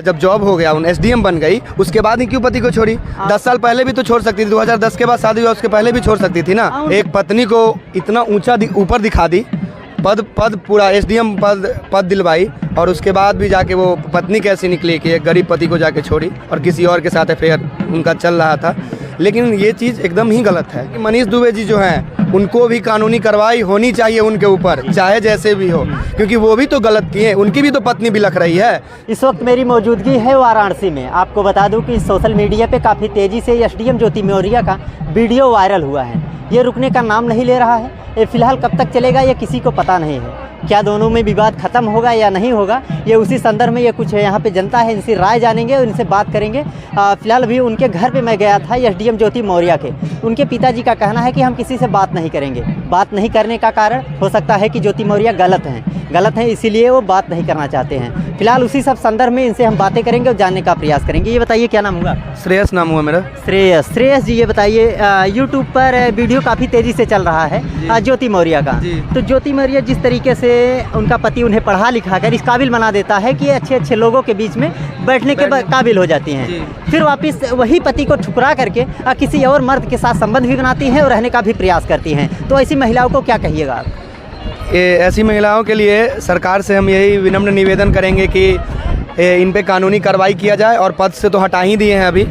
जब जॉब हो गया, उन एसडीएम बन गई, उसके बाद ही क्यों पति को छोड़ी? 10 साल पहले भी तो छोड़ सकती थी। 2010 के बाद शादी हुआ, उसके पहले भी छोड़ सकती थी ना। एक पत्नी को इतना ऊंचा ऊपर दिखा दी, पद पूरा एसडीएम पद दिलवाई, और उसके बाद भी जाके वो पत्नी कैसी निकली कि एक गरीब पति को जाके छोड़ी और किसी और के साथ अफेयर उनका चल रहा था। लेकिन ये चीज़ एकदम ही गलत है कि मनीष दुबे जी जो हैं उनको भी कानूनी कार्रवाई होनी चाहिए उनके ऊपर, चाहे जैसे भी हो, क्योंकि वो भी तो गलत किए, उनकी भी तो पत्नी बिलख रही है। इस वक्त मेरी मौजूदगी है वाराणसी में। आपको बता दूं कि सोशल मीडिया पे काफ़ी तेज़ी से एसडीएम ज्योति मौर्य का वीडियो वायरल हुआ है। ये रुकने का नाम नहीं ले रहा है। ये फिलहाल कब तक चलेगा ये किसी को पता नहीं है। क्या दोनों में विवाद खत्म होगा या नहीं होगा, ये उसी संदर्भ में ये कुछ है। यहाँ पे जनता है, इनसे राय जानेंगे और इनसे बात करेंगे। फिलहाल भी उनके घर पे मैं गया था, एसडीएम ज्योति मौर्य के। उनके पिताजी का कहना है कि हम किसी से बात नहीं करेंगे। बात नहीं करने का कारण हो सकता है कि ज्योति मौर्य गलत हैं, इसीलिए वो बात नहीं करना चाहते हैं। फिलहाल उसी सब संदर्भ में इनसे हम बातें करेंगे और जानने का प्रयास करेंगे। ये बताइए क्या नाम हुआ? श्रेयस नाम हुआ मेरा। श्रेयस जी, ये बताइए यूट्यूब पर वीडियो काफ़ी तेज़ी से चल रहा है ज्योति मौर्य का। तो ज्योति मौर्य जिस तरीके से उनका पति उन्हें पढ़ा लिखा कर इस काबिल बना देता है कि अच्छे अच्छे लोगों के बीच में बैठने के काबिल हो जाती हैं, फिर वापस वही पति को ठुकरा करके किसी और मर्द के साथ संबंध भी बनाती हैं और रहने का भी प्रयास करती हैं। तो ऐसी महिलाओं को क्या कहिएगा आप? ऐसी महिलाओं के लिए सरकार से हम यही विनम्र निवेदन करेंगे कि इन पे कानूनी कार्रवाई किया जाए, और पद से तो हटा ही दिए हैं अभी,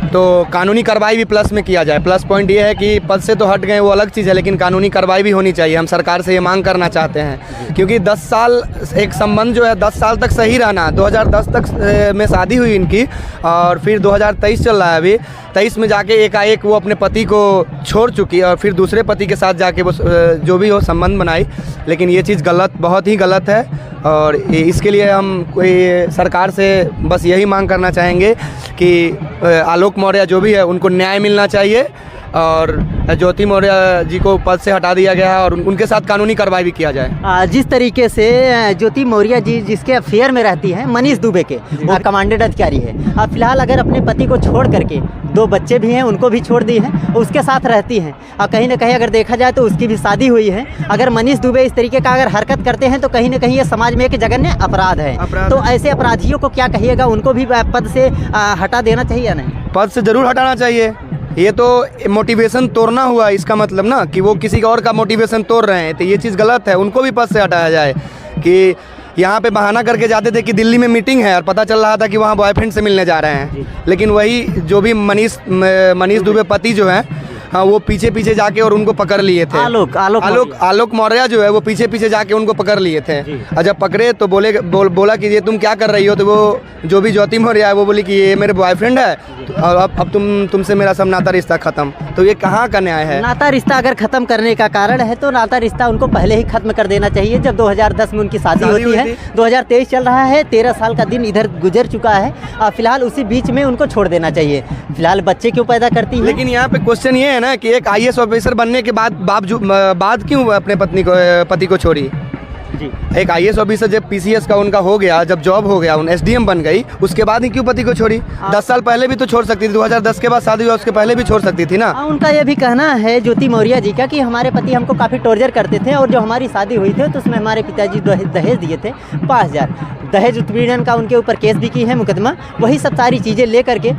तो कानूनी कार्रवाई भी प्लस में किया जाए। प्लस पॉइंट ये है कि पद से तो हट गए वो अलग चीज़ है, लेकिन कानूनी कार्रवाई भी होनी चाहिए। हम सरकार से ये मांग करना चाहते हैं, क्योंकि 10 साल एक संबंध जो है 10 साल तक सही रहना। 2010 तक में शादी हुई इनकी, और फिर 2023 चल रहा है अभी। 23 में जाके एकाएक वो अपने पति को छोड़ चुकी और फिर दूसरे पति के साथ जाके वो जो भी हो संबंध बनाई। लेकिन ये चीज़ गलत, बहुत ही गलत है, और इसके लिए हम कोई सरकार से बस यही मांग करना चाहेंगे कि आलोक मौर्य जो भी है उनको न्याय मिलना चाहिए, और ज्योति मौर्य जी को पद से हटा दिया गया है और उनके साथ कानूनी कार्रवाई भी किया जाए। जिस तरीके से ज्योति मौर्य जी जिसके अफेयर में रहती हैं मनीष दुबे के, वो कमांडेंट अधिकारी है। फिलहाल अगर अपने पति को छोड़ करके, 2 बच्चे भी हैं उनको भी छोड़ दी हैं, उसके साथ रहती हैं, और कहीं ना कहीं अगर देखा जाए तो उसकी भी शादी हुई है। अगर मनीष दुबे इस तरीके का अगर हरकत करते हैं तो कहीं ना कहीं ये समाज में एक जघन्य अपराध है। तो ऐसे अपराधियों को क्या कहिएगा? उनको भी पद से हटा देना चाहिए या नहीं? पद से ज़रूर हटाना चाहिए। ये तो मोटिवेशन तोड़ना हुआ, इसका मतलब ना कि वो किसी और का मोटिवेशन तोड़ रहे हैं, तो ये चीज़ गलत है। उनको भी पद से हटाया जाए। कि यहाँ पे बहाना करके जाते थे कि दिल्ली में मीटिंग है और पता चल रहा था कि वहाँ बॉयफ्रेंड से मिलने जा रहे हैं, लेकिन वही जो भी मनीष दुबे पति जो है, हाँ, वो पीछे जाके और उनको पकड़ लिए थे। आलोक मौर्य जो है वो पीछे जाके उनको पकड़ लिए थे, और जब पकड़े तो बोला कि ये तुम क्या कर रही हो? तो वो जो भी ज्योति मौर्य है वो बोली कि ये मेरे बॉयफ्रेंड है, और अब तुमसे मेरा सब नाता रिश्ता खत्म। तो ये कहाँ का न्याय है? नाता रिश्ता अगर खत्म करने का कारण है तो नाता रिश्ता उनको पहले ही खत्म कर देना चाहिए। जब 2010 में उनकी शादी होती है, 2023 चल रहा है, 13 साल का दिन इधर गुजर चुका है। फिलहाल उसी बीच में उनको छोड़ देना चाहिए। फिलहाल बच्चे क्यों पैदा करती है? लेकिन यहाँ पे क्वेश्चन ये है ना कि एक आईएएस ऑफिसर बनने के बाद क्यों अपने पति को छोड़ी? एक आईएएस ऑफिसर जब पीसीएस का उनका हो गया, जब जॉब हो गया, उन एसडीएम बन गई, उसके बाद ही क्यों पति को छोड़ी? 10 साल पहले भी तो छोड़ सकती थी। 2010 के बाद शादी हुआ, उसके पहले भी छोड़ सकती थी ना। उनका ये भी कहना है ज्योति मौर्य जी का कि हमारे पति हमको काफ़ी टॉर्चर करते थे, और जो हमारी शादी हुई थी तो उसमें हमारे पिताजी दहेज दिए थे 5000। दहेज उत्पीड़न का उनके ऊपर केस भी की है मुकदमा। वही सब सारी चीज़ें लेकर के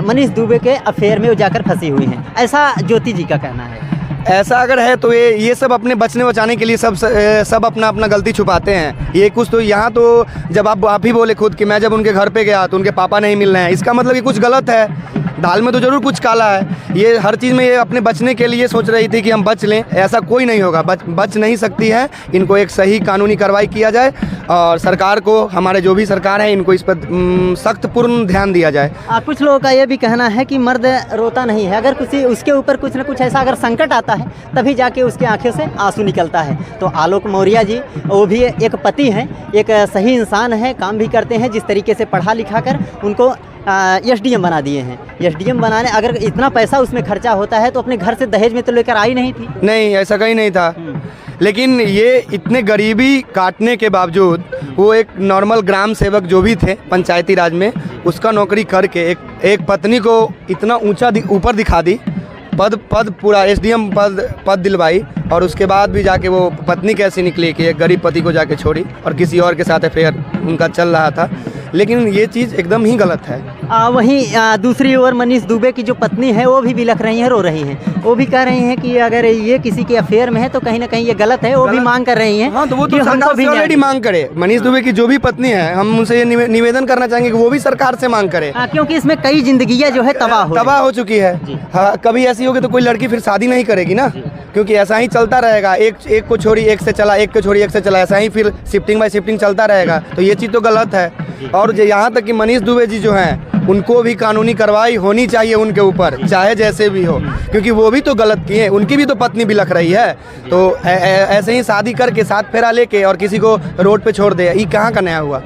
मनीष दुबे के अफेयर में वो जाकर फंसी हुई हैं, ऐसा ज्योति जी का कहना है। ऐसा अगर है तो ये सब अपने बचने बचाने के लिए सब अपना गलती छुपाते हैं। ये कुछ तो यहाँ तो जब आप ही बोले खुद कि मैं जब उनके घर पे गया तो उनके पापा नहीं मिल रहे हैं, इसका मतलब ये कुछ गलत है। दाल में तो ज़रूर कुछ काला है। ये हर चीज़ में ये अपने बचने के लिए सोच रही थी कि हम बच लें, ऐसा कोई नहीं होगा। बच नहीं सकती है। इनको एक सही कानूनी कार्रवाई किया जाए, और सरकार को, हमारे जो भी सरकार है, इनको इस पर सख्त पूर्ण ध्यान दिया जाए। कुछ लोगों का ये भी कहना है कि मर्द रोता नहीं है, अगर उसके ऊपर कुछ ना कुछ ऐसा अगर संकट आता है तभी जाके उसकी आंखें से आंसू निकलता है। तो आलोक मौर्य जी वो भी एक पति हैं, एक सही इंसान है, काम भी करते हैं। जिस तरीके से पढ़ा लिखा कर उनको एसडीएम बना दिए हैं। एसडीएम बनाने अगर इतना पैसा उसमें खर्चा होता है तो अपने घर से दहेज में तो लेकर आई नहीं थी। नहीं, ऐसा कहीं नहीं था। लेकिन ये इतने गरीबी काटने के बावजूद वो एक नॉर्मल ग्राम सेवक जो भी थे पंचायती राज में, उसका नौकरी करके एक पत्नी को इतना ऊंचा ऊपर दिखा दी, पद पूरा एसडीएम पद दिलवाई, और उसके बाद भी जाके वो पत्नी कैसी निकली कि एक गरीब पति को जाके छोड़ी और किसी और के साथ अफेयर उनका चल रहा था। लेकिन ये चीज़ एकदम ही गलत है। वहीं दूसरी ओर मनीष दुबे की जो पत्नी है वो भी बिलख रही हैं, रो रही हैं। वो भी कह रही हैं कि अगर ये किसी के अफेयर में है तो कहीं ना कहीं ये गलत है। वो भी मांग कर रही हैं। हाँ, तो वो कि तो हमको सरकार भी से ऑलरेडी मांग करे। मनीष दुबे की जो भी पत्नी है, हम उनसे ये निवेदन करना चाहेंगे कि वो भी सरकार से मांग करे, क्योंकि इसमें कई जिंदगियां जो है तबाह हो चुकी है। हाँ, कभी ऐसी होगी तो कोई लड़की फिर शादी नहीं करेगी ना, क्योंकि ऐसा ही चलता रहेगा। एक को छोड़ी एक से चला, एक को छोड़ी एक से चला, ऐसा ही फिर शिफ्टिंग बाय शिफ्टिंग चलता रहेगा। तो ये चीज़ तो गलत है। और यहाँ तक कि मनीष दुबे जी जो हैं, उनको भी कानूनी कार्रवाई होनी चाहिए उनके ऊपर, चाहे जैसे भी हो, क्योंकि वो भी तो गलत किए हैं। उनकी भी तो पत्नी बिलख रही है। तो ऐसे ही शादी करके 7 फेरा लेके और किसी को रोड पे छोड़ दे, ये कहाँ का नया हुआ?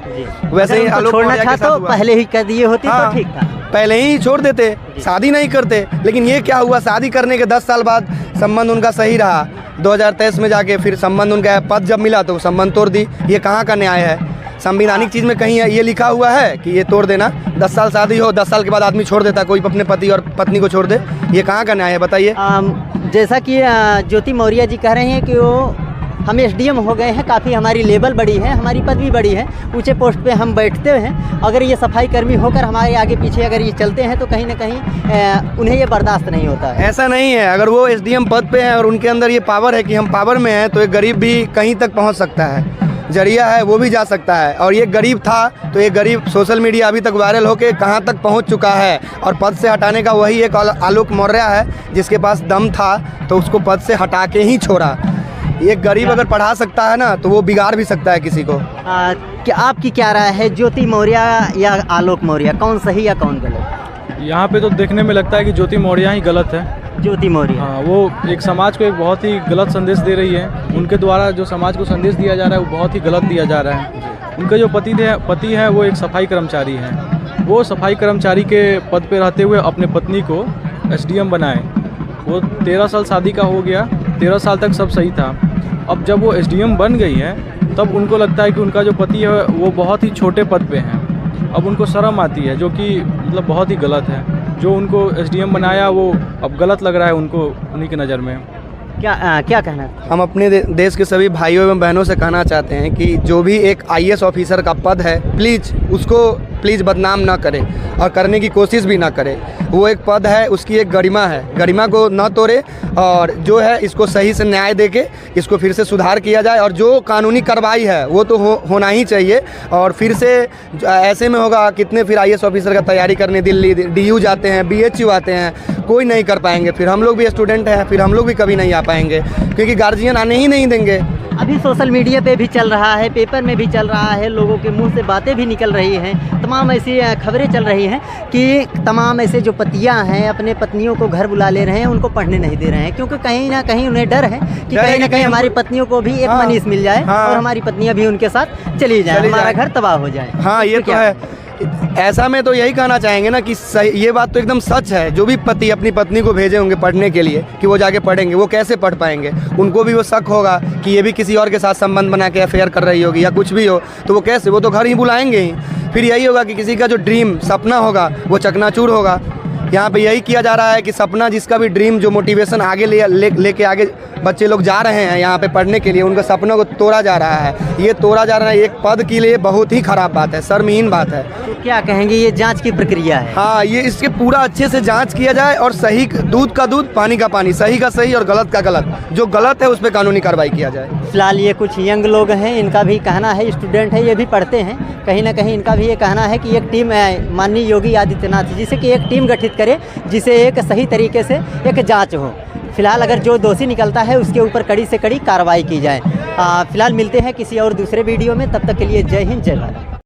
वैसे ही आलोक छोड़ना था तो पहले ही कर दिए होते तो ठीक था, पहले ही छोड़ देते, शादी नहीं करते। लेकिन ये क्या हुआ, शादी करने के 10 साल बाद संबंध उनका सही रहा, 2023 में जाके फिर संबंध उनका पद जब मिला तो संबंध तोड़ दी। ये कहाँ का न्याय है? संवैधानिक चीज़ में कहीं ये लिखा हुआ है कि ये तोड़ देना? 10 साल शादी हो, 10 साल के बाद आदमी छोड़ देता, कोई अपने पति और पत्नी को छोड़ दे, ये कहाँ का न्याय है बताइए? जैसा कि ज्योति मौर्य जी कह रहे हैं कि वो हम एसडीएम हो गए हैं, काफ़ी हमारी लेवल बड़ी है, हमारी पदवी बड़ी है, ऊंचे पोस्ट पे हम बैठते हैं। अगर ये सफाई कर्मी होकर हमारे आगे पीछे अगर ये चलते हैं तो कहीं ना कहीं उन्हें ये बर्दाश्त नहीं होता है। ऐसा नहीं है, अगर वो एसडीएम पद पे हैं और उनके अंदर ये पावर है कि हम पावर में हैं, तो एक गरीब भी कहीं तक पहुँच सकता है, जरिया है वो भी जा सकता है। और ये गरीब था तो ये गरीब सोशल मीडिया अभी तक वायरल होके कहाँ तक पहुँच चुका है। और पद से हटाने का वही एक आलोक मौर्य है, जिसके पास दम था तो उसको पद से हटा के ही छोड़ा। एक गरीब अगर पढ़ा सकता है ना, तो वो बिगाड़ भी सकता है किसी को। क्या आपकी क्या राय है, ज्योति मौर्य या आलोक मौर्य, कौन सही या कौन गलत? यहाँ पे तो देखने में लगता है कि ज्योति मौर्य ही गलत है। ज्योति मौर्य, हाँ, वो एक समाज को एक बहुत ही गलत संदेश दे रही है। उनके द्वारा जो समाज को संदेश दिया जा रहा है वो बहुत ही गलत दिया जा रहा है। उनका जो पति है वो एक सफाई कर्मचारी हैं। वो सफाई कर्मचारी के पद पे रहते हुए अपने पत्नी को एसडीएम बनाए। वो 13 साल शादी का हो गया, 13 साल तक सब सही था। अब जब वो एसडीएम बन गई है तब उनको लगता है कि उनका जो पति है वो बहुत ही छोटे पद पे हैं। अब उनको शर्म आती है, जो कि मतलब बहुत ही गलत है। जो उनको एसडीएम बनाया वो अब गलत लग रहा है उनको, उन्हीं की नज़र में। क्या कहना है? हम अपने देश के सभी भाइयों एवं बहनों से कहना चाहते हैं कि जो भी एक आईएएस ऑफिसर का पद है, प्लीज़ बदनाम ना करे और करने की कोशिश भी ना करे। वो एक पद है, उसकी एक गरिमा है, गरिमा को न तोड़े। और जो है इसको सही से न्याय देके इसको फिर से सुधार किया जाए। और जो कानूनी कार्रवाई है वो तो होना ही चाहिए। और फिर से ऐसे में होगा, कितने फिर आईएएस ऑफिसर का तैयारी करने दिल्ली डीयू जाते हैं, बीएचयू आते हैं, कोई नहीं कर पाएंगे। फिर हम लोग भी स्टूडेंट हैं, फिर हम लोग भी कभी नहीं आ पाएंगे, क्योंकि गार्जियन आने ही नहीं देंगे। अभी सोशल मीडिया पे भी चल रहा है, पेपर में भी चल रहा है, लोगों के मुंह से बातें भी निकल रही हैं, तमाम ऐसी खबरें चल रही हैं कि तमाम ऐसे जो पतियां हैं अपने पत्नियों को घर बुला ले रहे हैं, उनको पढ़ने नहीं दे रहे हैं, क्योंकि कहीं ना कहीं उन्हें डर है कि कहीं ना कहीं हमारी पत्नियों को भी एक मनीष मिल जाए और हमारी पत्नियां भी उनके साथ चली जाए, हमारा घर तबाह हो जाए। हाँ, ये तो है। ऐसा में तो यही कहना चाहेंगे ना कि ये बात तो एकदम सच है। जो भी पति अपनी पत्नी को भेजे होंगे पढ़ने के लिए कि वो जाके पढ़ेंगे, वो कैसे पढ़ पाएंगे? उनको भी वो शक होगा कि ये भी किसी और के साथ संबंध बना के अफेयर कर रही होगी या कुछ भी हो, तो वो कैसे? वो तो घर ही बुलाएंगे ही। फिर यही होगा कि किसी का जो ड्रीम सपना होगा वो चकनाचूर होगा। यहाँ पे यही किया जा रहा है कि सपना, जिसका भी ड्रीम, जो मोटिवेशन आगे लेके आगे बच्चे लोग जा रहे हैं यहाँ पे पढ़ने के लिए, उनका सपनों को तोड़ा जा रहा है। ये तोड़ा जा रहा है एक पद के लिए, बहुत ही खराब बात है, शर्महीन बात है। तो क्या कहेंगे, ये जांच की प्रक्रिया है? हाँ, ये इसके पूरा अच्छे से जांच किया जाए और सही, दूध का दूध पानी का पानी, सही का सही और गलत का गलत, जो गलत है उस पर कानूनी कार्रवाई किया जाए। फिलहाल ये कुछ यंग लोग हैं, इनका भी कहना है, स्टूडेंट है, ये भी पढ़ते हैं, कहीं ना कहीं इनका भी ये कहना है कि एक टीम माननीय योगी आदित्यनाथ जिसे कि एक टीम गठित करे, जिसे एक सही तरीके से एक जांच हो। फिलहाल अगर जो दोषी निकलता है उसके ऊपर कड़ी से कड़ी कार्रवाई की जाए। फिलहाल मिलते हैं किसी और दूसरे वीडियो में, तब तक के लिए जय हिंद, जय भारत।